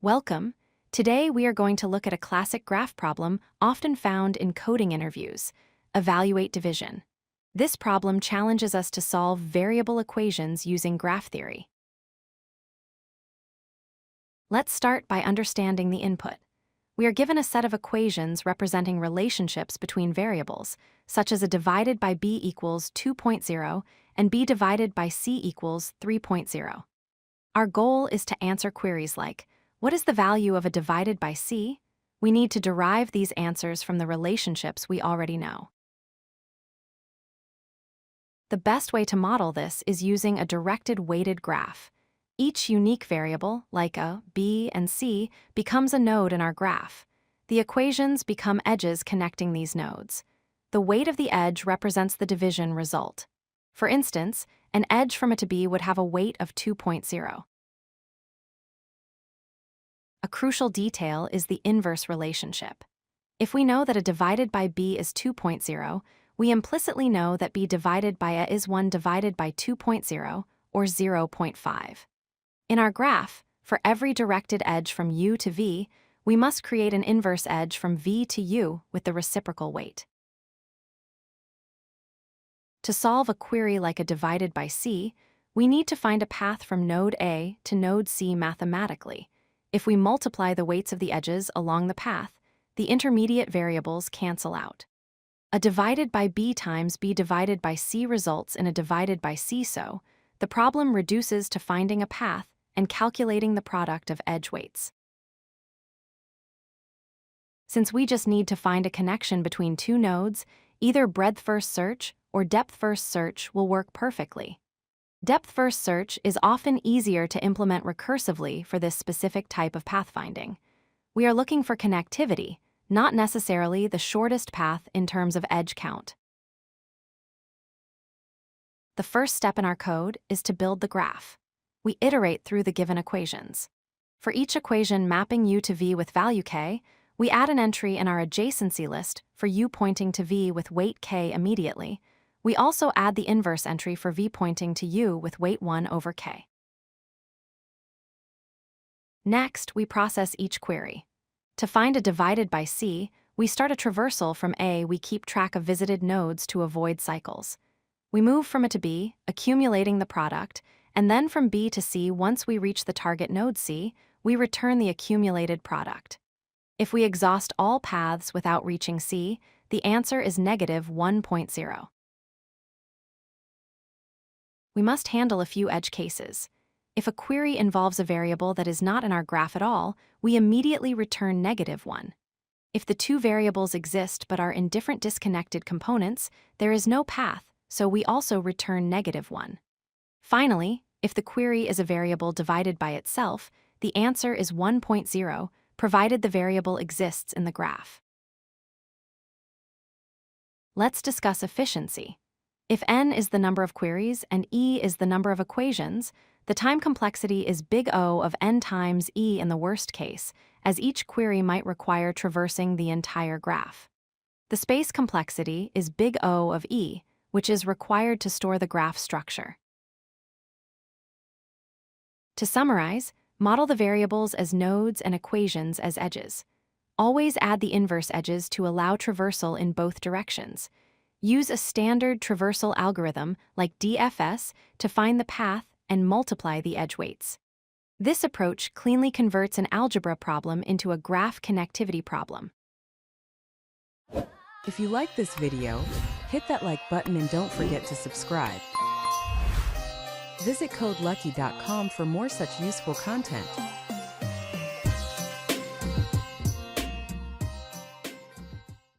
Welcome. Today we are going to look at a classic graph problem often found in coding interviews: evaluate division. This problem challenges us to solve variable equations using graph theory. Let's start by understanding the input. We are given a set of equations representing relationships between variables, such as a divided by b equals 2.0 and b divided by c equals 3.0. Our goal is to answer queries like, what is the value of a divided by c? We need to derive these answers from the relationships we already know. The best way to model this is using a directed weighted graph. Each unique variable, like a, b, and c, becomes a node in our graph. The equations become edges connecting these nodes. The weight of the edge represents the division result. For instance, an edge from a to b would have a weight of 2.0. A crucial detail is the inverse relationship. If we know that a divided by b is 2.0, we implicitly know that b divided by a is 1 divided by 2.0, or 0.5. In our graph, for every directed edge from u to v, we must create an inverse edge from v to u with the reciprocal weight. To solve a query like a divided by c, we need to find a path from node A to node C mathematically. If we multiply the weights of the edges along the path, the intermediate variables cancel out. A divided by b times b divided by c results in a divided by c, so the problem reduces to finding a path and calculating the product of edge weights. Since we just need to find a connection between two nodes, either breadth-first search or depth-first search will work perfectly. Depth-first search is often easier to implement recursively for this specific type of pathfinding. We are looking for connectivity, not necessarily the shortest path in terms of edge count. The first step in our code is to build the graph. We iterate through the given equations. For each equation mapping u to v with value k, we add an entry in our adjacency list for u pointing to v with weight k immediately. We also add the inverse entry for v pointing to u with weight 1 over k. Next, we process each query. To find a divided by c, we start a traversal from A. We keep track of visited nodes to avoid cycles. We move from A to B, accumulating the product, and then from B to C. Once we reach the target node C, we return the accumulated product. If we exhaust all paths without reaching C, the answer is negative 1.0. We must handle a few edge cases. If a query involves a variable that is not in our graph at all, we immediately return negative 1. If the two variables exist but are in different disconnected components, there is no path, so we also return negative 1. Finally, if the query is a variable divided by itself, the answer is 1.0, provided the variable exists in the graph. Let's discuss efficiency. If n is the number of queries and e is the number of equations, the time complexity is big O of n times e in the worst case, as each query might require traversing the entire graph. The space complexity is big O of e, which is required to store the graph structure. To summarize, model the variables as nodes and equations as edges. Always add the inverse edges to allow traversal in both directions. Use a standard traversal algorithm like DFS to find the path and multiply the edge weights. This approach cleanly converts an algebra problem into a graph connectivity problem. If you like this video, hit that like button and don't forget to subscribe. Visit codelucky.com for more such useful content.